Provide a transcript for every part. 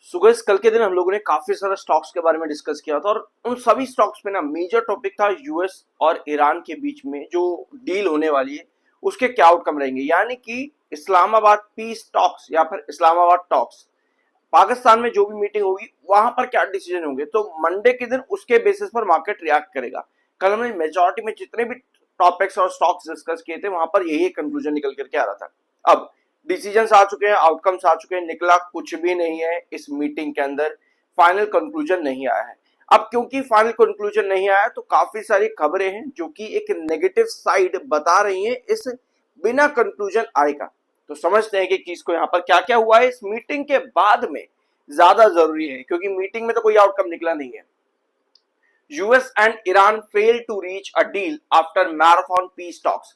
सुगेश कल के दिन हम लोगों ने काफी सारे स्टॉक्स के बारे में डिस्कस किया था और उन सभी स्टॉक्स पे ना मेजर टॉपिक था यूएस और ईरान के बीच में जो डील होने वाली है उसके क्या आउटकम रहेंगे, यानी कि इस्लामाबाद पीस टॉक्स या फिर इस्लामाबाद टॉक्स, पाकिस्तान में जो भी मीटिंग होगी वहां पर क्या डिसीजन होंगे। तो मंडे के दिन उसके बेसिस पर मार्केट रिएक्ट करेगा। कल हमने मेजॉरिटी में जितने भी टॉपिक्स और स्टॉक्स डिस्कस किए थे वहां पर यही कंक्लूजन निकल करके आ रहा था। अब डिसीजंस आ चुके हैं, आउटकम्स आ चुके हैं, निकला कुछ भी नहीं है इस मीटिंग के अंदर, फाइनल कंक्लूजन नहीं आया है। अब क्योंकि फाइनल कंक्लूजन नहीं आया तो काफी सारी खबरें हैं जो कि एक नेगेटिव साइड बता रही हैं इस बिना कंक्लूजन आए का। तो समझते हैं कि चीज को यहाँ पर क्या क्या हुआ है इस मीटिंग के बाद में, ज्यादा जरूरी है क्योंकि मीटिंग में तो कोई आउटकम निकला नहीं है। US and Iran fail to reach a deal after marathon peace talks.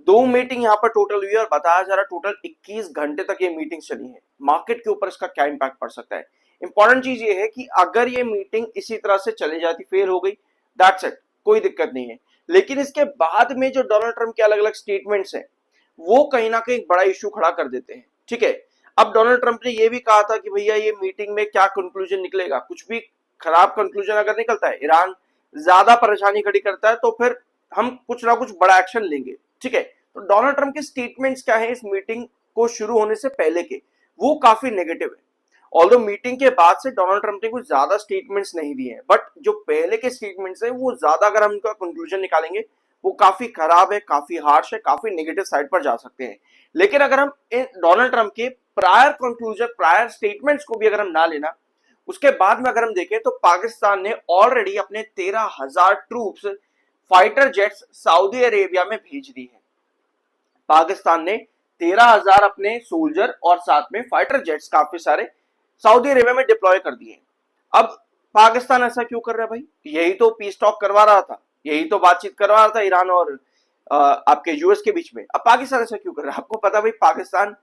दो मीटिंग यहाँ पर टोटल हुई है और बताया जा रहा है टोटल 21 घंटे तक ये मीटिंग चली है। मार्केट के ऊपर इसका क्या इंपैक्ट पड़ सकता है? इंपॉर्टेंट चीज ये है कि अगर ये मीटिंग इसी तरह से चली जाती, फेल हो गई, दैट्स इट, कोई दिक्कत नहीं है। लेकिन इसके बाद में जो डोनाल्ड ट्रंप के अलग अलग स्टेटमेंट्स हैं वो कहीं ना कहीं बड़ा इश्यू खड़ा कर देते हैं। ठीक है, अब डोनाल्ड ट्रंप ने ये भी कहा था कि भैया ये मीटिंग में क्या कंक्लूजन निकलेगा, कुछ भी खराब कंक्लूजन अगर निकलता है, ईरान ज्यादा परेशानी खड़ी करता है तो फिर हम कुछ ना कुछ बड़ा एक्शन लेंगे। ठीक है, तो डोनाल्ड ट्रंप के स्टेटमेंट्स क्या है इस मीटिंग को शुरू होने से पहले के, वो काफी नेगेटिव है। ऑल्दो मीटिंग के बाद से डोनाल्ड ट्रंप ने कुछ ज्यादा स्टेटमेंट्स नहीं दिए हैं, बट जो पहले के स्टेटमेंट्स है वो ज्यादा, अगर हम उनका कंक्लूजन निकालेंगे वो काफी खराब है, काफी हार्श है, काफी नेगेटिव साइड पर जा सकते हैं। लेकिन अगर हम डोनाल्ड ट्रंप के प्रायर कंक्लूजन, प्रायर स्टेटमेंट्स को भी अगर हम ना लेना, उसके बाद में अगर हम देखें तो पाकिस्तान ने ऑलरेडी अपने 13,000 troops, fighter jets Saudi Arabia में भेज दी है। पाकिस्तान ने 13,000 अपने सोल्जर और साथ में फाइटर जेट्स काफी सारे सऊदी अरेबिया में डिप्लॉय कर दिए। अब पाकिस्तान ऐसा क्यों कर रहा है भाई? यही तो पीस टॉक करवा रहा था, यही तो बातचीत करवा रहा था ईरान और आपके यूएस के बीच में। अब पाकिस्तान ऐसा क्यों कर रहा है? आपको पता भाई, पाकिस्तान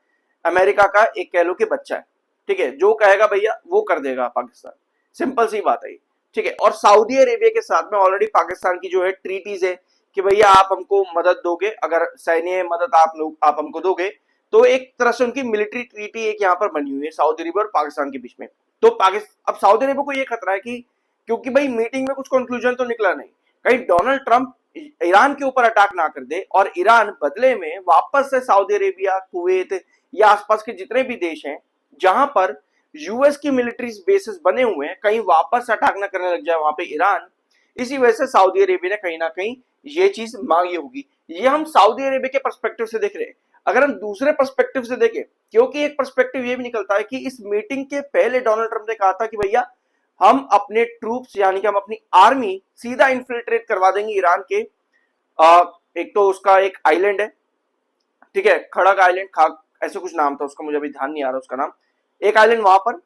अमेरिका का एक कह लो कि बच्चा है। ठीक है, जो कहेगा भैया वो कर देगा पाकिस्तान, सिंपल सी बात है। ठीक है, और सऊदी अरेबिया के साथ में ऑलरेडी पाकिस्तान की जो है ट्रीटीज है कि भैया आप हमको मदद दोगे, अगर सैन्य मदद आप हमको दोगे, तो एक तरह से उनकी मिलिट्री ट्रीटी एक यहाँ पर बनी हुई है सऊदी अरेबिया और पाकिस्तान के बीच में। तो पाकिस्तान, अब सऊदी अरेबिया को ये खतरा है कि क्योंकि भाई मीटिंग में कुछ कंक्लूजन तो निकला नहीं, कहीं डोनाल्ड ट्रंप ईरान के ऊपर अटैक ना कर दे और ईरान बदले में वापस से सऊदी अरेबिया, कुवैत या आसपास के जितने भी देश हैं जहां पर यूएस की मिलिट्री बेसिस बने हुए हैं, कहीं वापस अटैक ना करने लग जाए वहां पे ईरान। इसी वजह से सऊदी अरेबिया ने कहीं ना कहीं ये चीज मांगी होगी। ये हम सऊदी अरेबिया के पर्सपेक्टिव से देख रहे हैं। अगर हम दूसरे पर्सपेक्टिव से देखें, क्योंकि एक पर्सपेक्टिव ये भी निकलता है कि इस मीटिंग के पहले डोनाल्ड ट्रंप ने कहा था कि भैया हम अपने ट्रूप्स, यानी कि हम अपनी आर्मी सीधा इन्फिल्ट्रेट करवा देंगे ईरान के एक तो उसका एक आइलैंड है, ठीक है, खड़क आइलैंड, खाक ऐसे कुछ नाम था उसका, मुझे अभी ध्यान नहीं आ रहा उसका नाम। एक आइलैंड वहां पर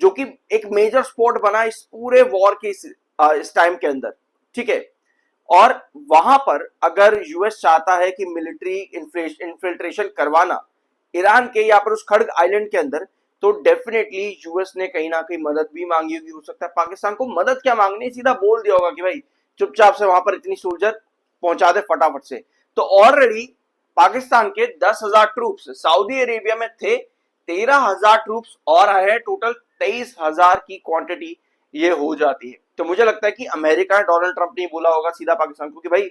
जो कि एक मेजर स्पॉट बना इस पूरे वॉर के इस टाइम के अंदर। ठीक है, और वहां पर अगर यूएस चाहता है कि मिलिट्री इन्फिल्ट्रेशन करवाना ईरान के या पर उस खड़ग आइलैंड के अंदर, तो डेफिनेटली यूएस ने कहीं ना कहीं मदद भी मांगी होगी। हो सकता है पाकिस्तान को मदद क्या मांगनी, सीधा बोल दिया होगा कि भाई चुपचाप से वहां पर इतनी सोल्जर पहुंचा दे फटाफट से। तो ऑलरेडी पाकिस्तान के 10,000 ट्रूप्स सऊदी अरेबिया में थे, 13,000 ट्रूप्स और आए हैं, टोटल 23,000 की क्वांटिटी ये हो जाती है। तो मुझे लगता है कि अमेरिका, डोनाल्ड ट्रंप ने बोला होगा सीधा पाकिस्तान को कि भाई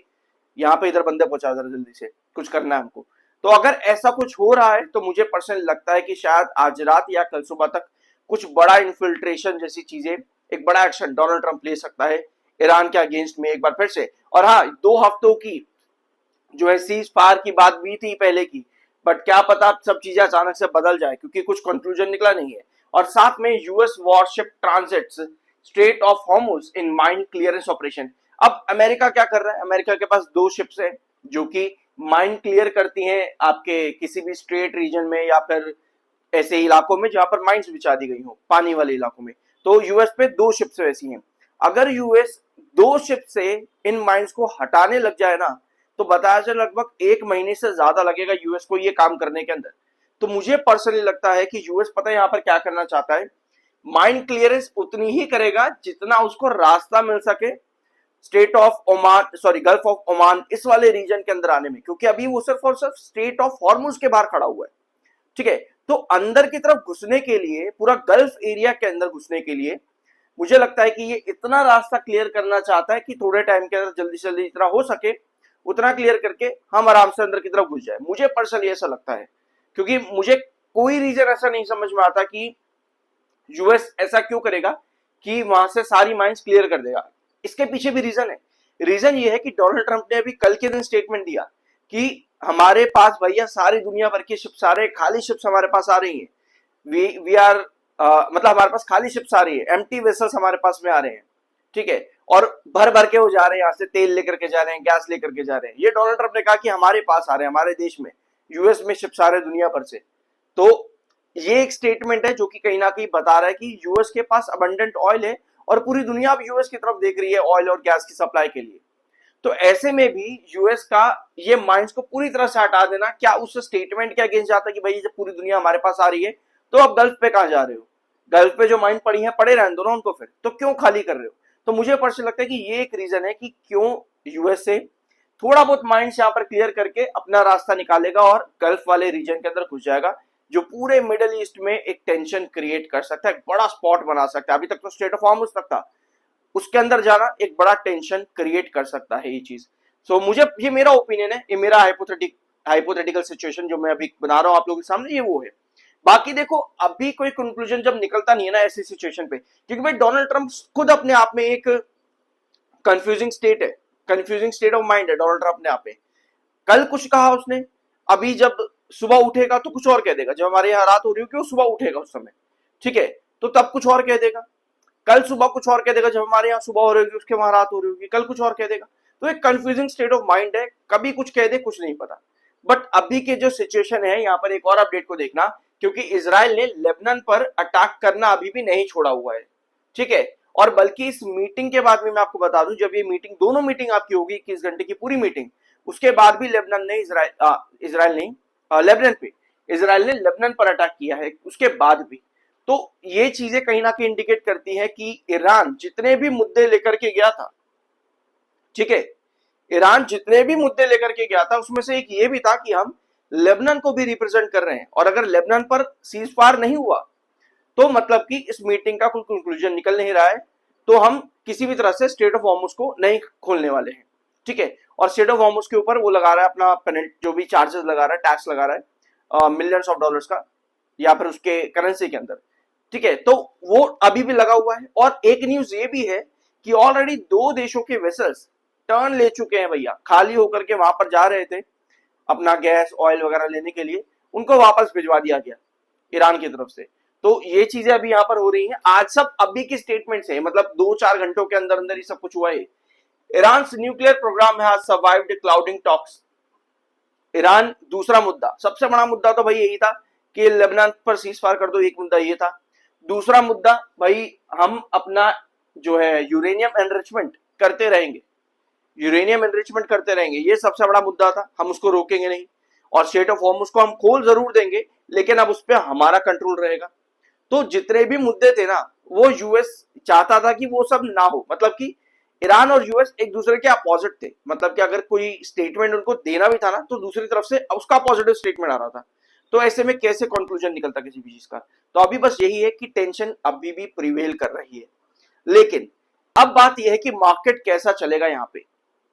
यहाँ पे इधर बंदे पहुंचा दे जल्दी से, कुछ करना है हमको। तो अगर ऐसा कुछ हो रहा है तो मुझे पर्सनली लगता है कि शायद आज रात या कल सुबह तक कुछ बड़ा इन्फिल्ट्रेशन जैसी चीजें, एक बड़ा एक्शन डोनाल्ड ट्रंप ले सकता है ईरान के अगेंस्ट में एक बार फिर से। और हाँ, 2 हफ्तों की जो है सीज फायर की बात भी थी पहले की, बट क्या पता सब चीजें अचानक से बदल जाए क्योंकि कुछ कंक्लूजन निकला नहीं है। और साथ में US worship transits straight of Hormuz in mine clearance operation. अब अमेरिका क्या कर रहा है? अमेरिका के पास 2 शिप्स हैं जो कि माइन क्लियर करती हैं आपके किसी भी स्ट्रेट रीजन में या फिर ऐसे इलाकों में जहां पर माइंस बिछा दी गई हो, पानी वाले इलाकों में। तो यूएस पे 2 शिप्स वैसी हैं। अगर यूएस 2 शिप से इन माइंस को हटाने लग जाए ना, तो बताया जाए लगभग 1 महीने से ज्यादा लगेगा यूएस को ये काम करने के अंदर। तो मुझे पर्सनली लगता है कि यूएस पता है यहाँ पर क्या करना चाहता है, माइन क्लियरेंस उतनी ही करेगा जितना उसको रास्ता मिल सके state of Oman, sorry gulf of Oman, इस वाले रीजन के अंदर आने में, क्योंकि अभी वो सिर्फ और सिर्फ स्टेट ऑफ हॉर्मुज के बाहर खड़ा हुआ है। ठीक है, तो अंदर की तरफ घुसने के लिए, पूरा गल्फ एरिया के अंदर घुसने के लिए मुझे लगता है कि ये इतना रास्ता क्लियर करना चाहता है कि थोड़े टाइम के अंदर जल्दी से जल्दी जितना हो सके उतना क्लियर करके हम आराम से अंदर की तरफ घुस जाए। मुझे पर्सनली ऐसा लगता है, क्योंकि मुझे कोई रीजन ऐसा नहीं समझ में आता कि यूएस ऐसा क्यों करेगा कि वहां से सारी माइंस क्लियर कर देगा। इसके पीछे भी रीजन है। रीजन ये है कि डोनाल्ड ट्रंप ने अभी कल के दिन स्टेटमेंट दिया कि हमारे पास भैया सारी दुनिया भर की शिप्स, सारे खाली शिप्स हमारे पास आ रही हैं। वी आर मतलब हमारे पास खाली शिप्स आ रही है, एम्प्टी वेसल्स हमारे पास में आ रहे हैं, ठीक है, और भर भर के वो जा रहे हैं, यहाँ से तेल लेकर के जा रहे हैं, गैस लेकर के जा रहे हैं। ये डोनाल्ड ट्रंप ने कहा कि हमारे पास आ रहे हैं, हमारे देश में, यूएस में शिप्स आ रहे हैं दुनिया भर से। तो ये एक स्टेटमेंट है जो कि कहीं ना कहीं बता रहा है कि यूएस के पास अबंडेंट ऑयल है और पूरी दुनिया अब यूएस की तरफ देख रही है ऑयल और गैस की सप्लाई के लिए। तो ऐसे में भी यूएस का ये माइंस को पूरी तरह से हटा देना क्या उस स्टेटमेंट के अगेंस्ट जाता है कि भाई जब पूरी दुनिया हमारे पास आ रही है तो अब गल्फ पे कहां जा रहे हो, गल्फ पे जो माइन पड़ी है पड़े रहने दो ना उनको, फिर तो क्यों खाली कर रहे हो। तो मुझे पर्सनली लगता है कि ये एक रीजन है कि क्यों यूएस से थोड़ा बहुत माइंड यहाँ पर क्लियर करके अपना रास्ता निकालेगा और गल्फ वाले रीजन के अंदर घुस जाएगा, जो पूरे मिडिल ईस्ट में एक टेंशन क्रिएट कर सकता है, एक बड़ा स्पॉट बना सकता है। अभी तक तो स्टेट ऑफ हॉर्मुज़ तक था, उसके अंदर जाना एक बड़ा टेंशन क्रिएट कर सकता है ये चीज। सो मुझे, ये मेरा ओपिनियन है, ये मेरा हाइपोथेटिकल सिचुएशन जो मैं अभी बना रहा हूं आप लोगों के सामने, ये वो है। बाकी देखो अभी कोई कंक्लूजन जब निकलता नहीं है ना ऐसी सिचुएशन पे, क्योंकि भाई डोनाल्ड ट्रंप खुद अपने आप में एक कंफ्यूजिंग स्टेट है, कंफ्यूजिंग स्टेट ऑफ माइंड है डोनाल्ड ट्रंप ने आप पे। कल कुछ कहा उसने, अभी जब सुबह उठेगा तो कुछ और कह देगा। जब हमारे यहाँ रात हो रही हो कि वो सुबह उठेगा उस समय, ठीक है, तो तब कुछ और कह देगा। कल सुबह कुछ और कह देगा, जब हमारे यहाँ सुबह हो रही होगी उसके वहां रात हो रही होगी, कल कुछ और कह देगा। तो एक कंफ्यूजिंग स्टेट ऑफ माइंड है, कभी कुछ कह दे कुछ नहीं पता। बट अभी के जो सिचुएशन है यहाँ पर एक और अपडेट को देखना, क्योंकि इसराइल ने लेबनान पर अटैक करना अभी भी नहीं छोड़ा हुआ है, ठीक है। और बल्कि इस मीटिंग के बाद में मैं आपको बता दूं, जब ये मीटिंग, दोनों मीटिंग आपकी होगी 21 घंटे की पूरी मीटिंग, उसके बाद भी लेबनान ने इसराइल नहीं, लेबनान पे, इसराइल ने लेबनान पर अटैक किया है उसके बाद भी। तो ये चीजें कहीं ना कहीं इंडिकेट करती है कि ईरान जितने भी मुद्दे लेकर के गया था, ठीक है, ईरान जितने भी मुद्दे लेकर के गया था उसमें से एक ये भी था कि हम लेबनान को भी रिप्रेजेंट कर रहे हैं, और अगर लेबनान पर सीज फायर नहीं हुआ तो मतलब कि इस मीटिंग का कोई कंक्लूजन निकल नहीं रहा है, तो हम किसी भी तरह से स्टेट ऑफ हॉर्मुज को नहीं खोलने वाले हैं, ठीक है। और स्टेट ऑफ हॉर्मुज के ऊपर वो लगा रहा है अपना पेनल्टी, जो भी चार्जेस लगा रहा है, टैक्स लगा रहा है मिलियंस ऑफ डॉलर्स का, या फिर उसके करेंसी के अंदर, ठीक है। तो वो अभी भी लगा हुआ है। और एक न्यूज ये भी है कि ऑलरेडी 2 देशों के वेसल्स टर्न ले चुके हैं भैया, खाली होकर के वहां पर जा रहे थे अपना गैस ऑयल वगैरह लेने के लिए, उनको वापस भिजवा दिया गया ईरान की तरफ से। तो ये चीजें अभी यहाँ पर हो रही हैं। आज सब अभी की स्टेटमेंट है, मतलब 2-4 घंटों के अंदर अंदर ही सब कुछ हुआ है। Iran nuclear program has survived clouding talks. Iran, दूसरा मुद्दा, सबसे बड़ा मुद्दा तो भाई यही था कि लेबनान पर सीज फायर कर दो, एक मुद्दा ये था। दूसरा मुद्दा भाई हम अपना जो है यूरेनियम एनरिचमेंट करते रहेंगे, यूरेनियम एनरिचमेंट करते रहेंगे, ये सबसे बड़ा मुद्दा था, हम उसको रोकेंगे नहीं। और स्टेट ऑफ हॉर्मुज को हम खोल जरूर देंगे, लेकिन अब उस पर हमारा कंट्रोल रहेगा। तो जितने भी मुद्दे थे ना, वो यूएस चाहता था कि वो सब ना हो, मतलब कि ईरान और यूएस एक दूसरे के अपोजिट थे, मतलब कि अगर कोई स्टेटमेंट उनको देना भी था ना तो दूसरी तरफ से उसका पॉजिटिव स्टेटमेंट आ रहा था। तो ऐसे में कैसे कंक्लूजन निकलता किसी भी चीज का। तो अभी बस यही है कि टेंशन अभी भी प्रिवेल कर रही है, लेकिन अब बात यह है कि मार्केट कैसा चलेगा यहाँ पे,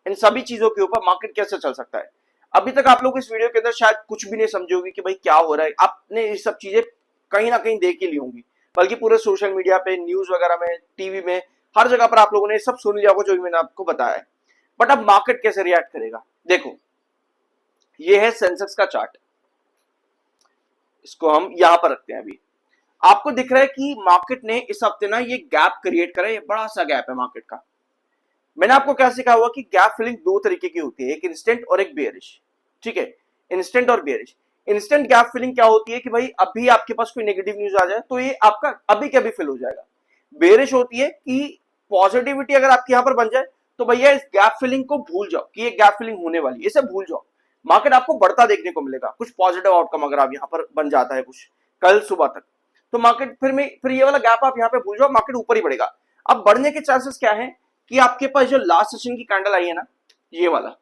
इन सभी चीजों के ऊपर मार्केट कैसे चल सकता है। अभी तक आप लोग इस वीडियो के अंदर शायद कुछ भी नहीं समझे होगी कि भाई क्या हो रहा है, आपने ये सब चीजें कहीं ना कहीं देख ही ली होंगी, बल्कि पूरे सोशल मीडिया पे, न्यूज वगैरह में, टीवी में, हर जगह पर आप लोगों ने सब सुन लिया होगा जो भी मैंने आपको बताया है। बट अब मार्केट कैसे रिएक्ट करेगा, देखो ये है सेंसेक्स का चार्ट, इसको हम यहां पर रखते हैं। अभी आपको दिख रहा है कि मार्केट ने इस हफ्ते ना ये गैप क्रिएट करा है, ये बड़ा सा गैप है मार्केट का। मैंने आपको क्या सिखाया हुआ कि गैप फिलिंग 2 तरीके की होती है, एक इंस्टेंट और एक बेयरिश, ठीक है, इंस्टेंट और बेयरिश। इंस्टेंट गैप फिलिंग क्या होती है कि भाई अभी आपके पास कोई नेगेटिव न्यूज आ जाए तो ये आपका अभी के अभी फिल हो जाएगा। बेयरिश होती है कि पॉजिटिविटी अगर आपके यहां पर बन जाए तो भैया इस गैप फिलिंग को भूल जाओ कि ये गैप फिलिंग होने वाली है, इसे भूल जाओ। मार्केट आपको बढ़ता देखने को मिलेगा, कुछ पॉजिटिव आउटकम अगर आप यहां पर बन जाता है कुछ कल सुबह तक, तो मार्केट फिर ये वाला गैप आप यहां पे भूल जाओ, मार्केट ऊपर ही बढ़ेगा। अब बढ़ने के चांसेस क्या है कि आपके पास जो लास्ट सेशन की कैंडल आई है ना, ये वाला,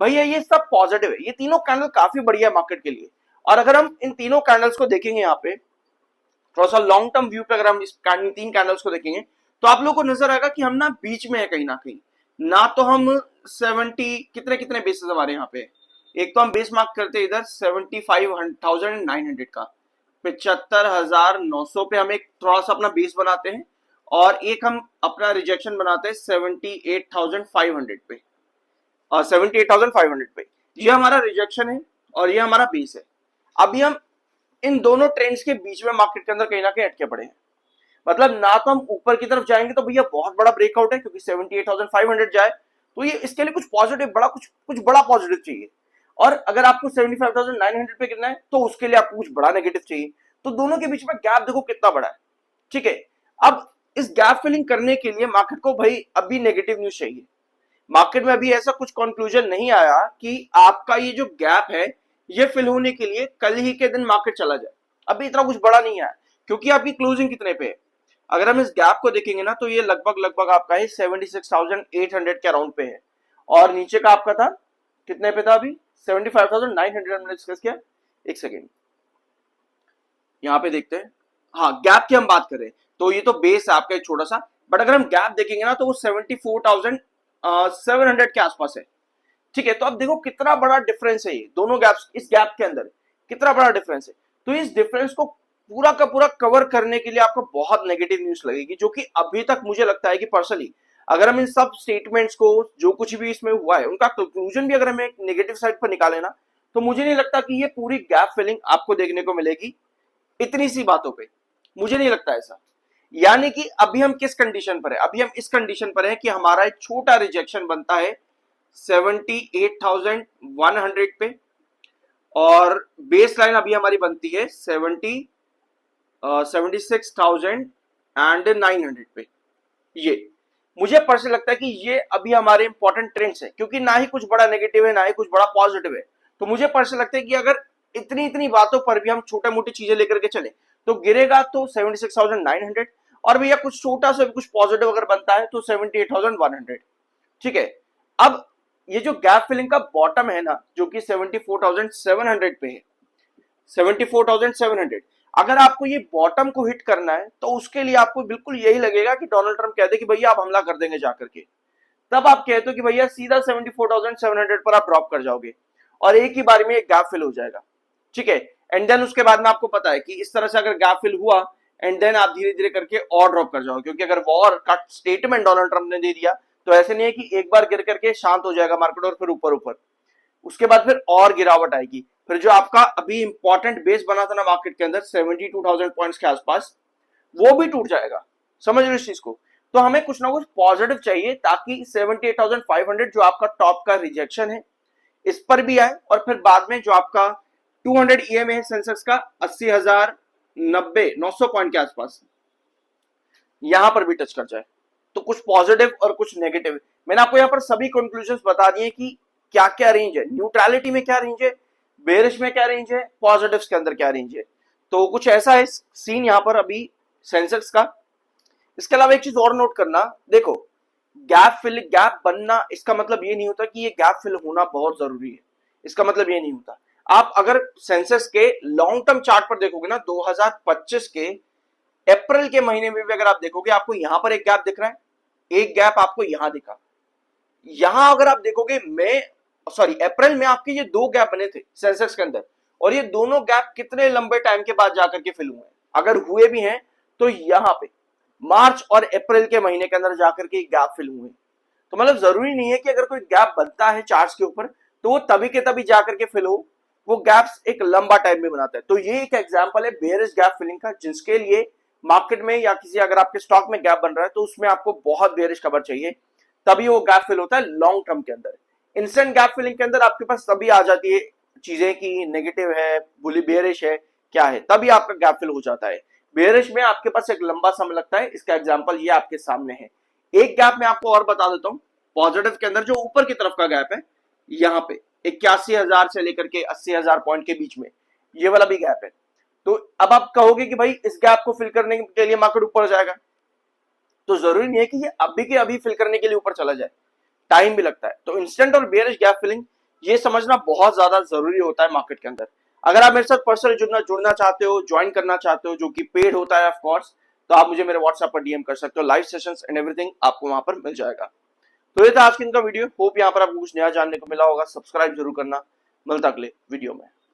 भैया ये सब पॉजिटिव है, ये तीनों कैंडल काफी बढ़िया है मार्केट के लिए। और अगर हम इन तीनों कैंडल्स को देखेंगे यहाँ पे थोड़ा सा लॉन्ग टर्म व्यू पे, अगर हम इस तीन कैंडल्स को देखेंगे तो आप लोगों को नजर आएगा कि हम ना बीच में है कहीं ना कहीं। ना तो हम 70 कितने कितने बेसिस हमारे यहाँ पे, एक तो हम बेस मार्क करते हैं इधर 75,900 का, 75,900 पे हम एक थोड़ा सा अपना बेस बनाते हैं, और एक हम अपना रिजेक्शन बनाते हैं 78,500 पे, और 78,500 पे ये हमारा रिजेक्शन है और ये हमारा बेस है। अभी हम इन दोनों ट्रेंड्स के बीच में मार्केट के अंदर कहीं ना कहीं अटके पड़े हैं। मतलब ना तो हम ऊपर की तरफ जाएंगे तो भैया बहुत बड़ा ब्रेकआउट है, क्योंकि 78,500 जाए तो ये इसके लिए कुछ पॉजिटिव बड़ा कुछ बड़ा पॉजिटिव चाहिए, और अगर आपको 75,900 पे गिरना है तो उसके लिए आपको कुछ बड़ा नेगेटिव चाहिए। तो दोनों के बीच में गैप देखो कितना बड़ा है। ठीक है, अब इस गैप फिलिंग करने के लिए मार्केट को भाई अभी नेगेटिव न्यूज चाहिए। मार्केट में अभी ऐसा कुछ कंक्लूजन नहीं आया कि आपका ये जो गैप है ये फिल होने के लिए कल ही के दिन मार्केट चला जाए। अभी इतना कुछ बड़ा नहीं आया, क्योंकि आपकी क्लोजिंग कितने पे है, अगर हम इस गैप को देखेंगे ना तो ये लगभग लगभग आपका है 76,800 के अराउंड पे है, और नीचे का आपका था कितने पे था अभी 75,900 हमने डिस्कस किया। एक सेकेंड यहाँ पे देखते हैं, हाँ गैप की हम बात करें तो ये तो बेस है आपका एक छोटा सा, बट अगर हम गैप देखेंगे ना तो वो 74,700 के आसपास है। ठीक है, तो अब देखो कितना बड़ा डिफरेंस है ये दोनों गैप्स, इस गैप के अंदर कितना बड़ा डिफरेंस है। तो इस डिफरेंस को पूरा का पूरा कवर करने के लिए आपको बहुत नेगेटिव न्यूज लगेगी, जो कि अभी तक मुझे लगता है कि पर्सनली अगर हम इन सब स्टेटमेंट्स को जो कुछ भी इसमें हुआ है उनका कंक्लूजन भी अगर हमें एक नेगेटिव साइड पर निकाले ना, तो मुझे नहीं लगता कि ये पूरी गैप फिलिंग आपको देखने को मिलेगी इतनी सी बातों पे, मुझे नहीं लगता ऐसा। यानी कि अभी हम किस कंडीशन पर है, अभी हम इस कंडीशन पर है कि हमारा एक छोटा रिजेक्शन बनता है 78,100 पे, और बेस लाइन अभी हमारी बनती है 76,900 पे। ये मुझे पर्सनली लगता है कि ये अभी हमारे इंपॉर्टेंट ट्रेंड्स है, क्योंकि ना ही कुछ बड़ा नेगेटिव है ना ही कुछ बड़ा पॉजिटिव है। तो मुझे पर्सनली लगता है कि अगर इतनी इतनी बातों पर भी हम छोटे मोटी चीजें लेकर के चले तो गिरेगा तो 76,900, और भैया कुछ छोटा सा भी कुछ पॉजिटिव अगर बनता है तो 78,100। ठीक है, अब ये जो गैप फिलिंग का बॉटम है ना जो कि 74,700 पे है, 74,700, अगर आपको ये बॉटम को हिट करना है तो उसके लिए आपको बिल्कुल यही लगेगा कि डोनाल्ड ट्रंप कहते कि भैया आप हमला कर देंगे जाकर के, तब आप कहते हो कि भैया सीधा 74,700 पर आप ड्रॉप कर जाओगे और एक ही बार में एक गैप फिल हो जाएगा। ठीक है, एंड देन उसके बाद में आपको पता है कि इस तरह से अगर गैप फिल हुआ एंड देन आप धीरे धीरे करके और ड्रॉप कर जाओगे, क्योंकि अगर वॉर का स्टेटमेंट डोनाल्ड ट्रंप ने दे दिया तो ऐसे नहीं है कि एक बार गिर करके शांत हो जाएगा मार्केट और फिर ऊपर ऊपर, उसके बाद फिर और गिरावट आएगी, फिर जो आपका अभी इंपॉर्टेंट बेस बना था ना मार्केट के अंदर 72,000 पॉइंट्स के आसपास, वो भी टूट जाएगा। समझ रहे इस चीज को? तो हमें कुछ ना कुछ पॉजिटिव चाहिए ताकि 78,500 जो आपका टॉप का रिजेक्शन है इस पर भी आए, और फिर बाद में जो आपका 200 EMA है सेंसेक्स का 80,900 पॉइंट के आसपास यहां पर भी टच कर जाए। तो कुछ पॉजिटिव और कुछ नेगेटिव, मैंने आपको यहां पर सभी कंक्लूजन्स बता दिए कि क्या क्या रेंज है, न्यूट्रलिटी में क्या रेंज है, बेरिश में क्या रेंज है, पॉजिटिव्स के अंदर क्या रेंज है। तो कुछ ऐसा है सीन यहां पर अभी सेंसेक्स का। इसके अलावा एक चीज और नोट करना, देखो गैप बनना इसका मतलब ये नहीं होता कि ये गैप फिल होना बहुत जरूरी है, इसका मतलब ये नहीं होता। आप अगर सेंसेक्स के लॉन्ग टर्म चार्ट पर देखोगे ना 2025 के अप्रैल के महीने में भी अगर आप देखोगे आपको यहां पर एक गैप दिख रहा है, एक गैप आपको यहां दिखा, यहां अगर आप देखोगे अप्रैल में आपके ये दो गैप बने थे सेंसेक्स के अंदर, और ये दोनों गैप कितने लंबे टाइम के बाद जाकर के फिल हुए, अगर हुए भी हैं तो यहां पे मार्च और अप्रैल के महीने के अंदर जाकर के गैप फिल हुए। तो मतलब जरूरी नहीं है कि अगर कोई गैप बनता है चार्ट्स के ऊपर तो वो तभी के तभी जाकर के फिल हो, वो गैप्स एक लंबा टाइम में बनाता है। तो ये एक एग्जांपल है बेयरिश गैप फिलिंग का, जिसके लिए मार्केट में या किसी अगर आपके स्टॉक में गैप बन रहा है तो उसमें आपको बहुत बेयरिश कवर चाहिए, तभी वो गैप फिल होता है लॉन्ग टर्म के अंदर। इंस्टेंट गैप फिलिंग के अंदर आपके पास तभी आ जाती है चीजें कि नेगेटिव है, बुली बेयरिश है, क्या है, तभी आपका गैप फिल हो जाता है। बेयरिश में आपके पास एक लंबा समय लगता है, इसका एग्जांपल ये आपके सामने है। एक गैप में आपको और बता देता हूं पॉजिटिव के अंदर, जो ऊपर की तरफ का गैप है यहां पे 81,000 से लेकर के 80,000 पॉइंट के बीच में ये वाला भी गैप है। तो अब आप कहोगे कि भाई इस गैप को फिल करने के लिए मार्केट ऊपर जाएगा, तो जरूरी नहीं है कि ये अभी के अभी फिल करने के लिए ऊपर चला जाए, टाइम भी लगता है। तो इंस्टेंट और बेयरिश गैप फिलिंग ये समझना बहुत ज्यादा जरूरी होता है मार्केट के अंदर। अगर आप मेरे साथ पर्सनल जुड़ना चाहते हो, ज्वाइन करना चाहते हो, जो कि पेड होता है ऑफ कोर्स, तो आप मुझे मेरे व्हाट्सएप पर डीएम कर सकते हो। लाइव सेशंस एंड एवरीथिंग आपको वहां पर मिल जाएगा। तो ये था आज की इनका वीडियो। होप यहाँ पर आपको कुछ नया जानने को मिला होगा। सब्सक्राइब जरूर करना। मिलता अगले वीडियो में।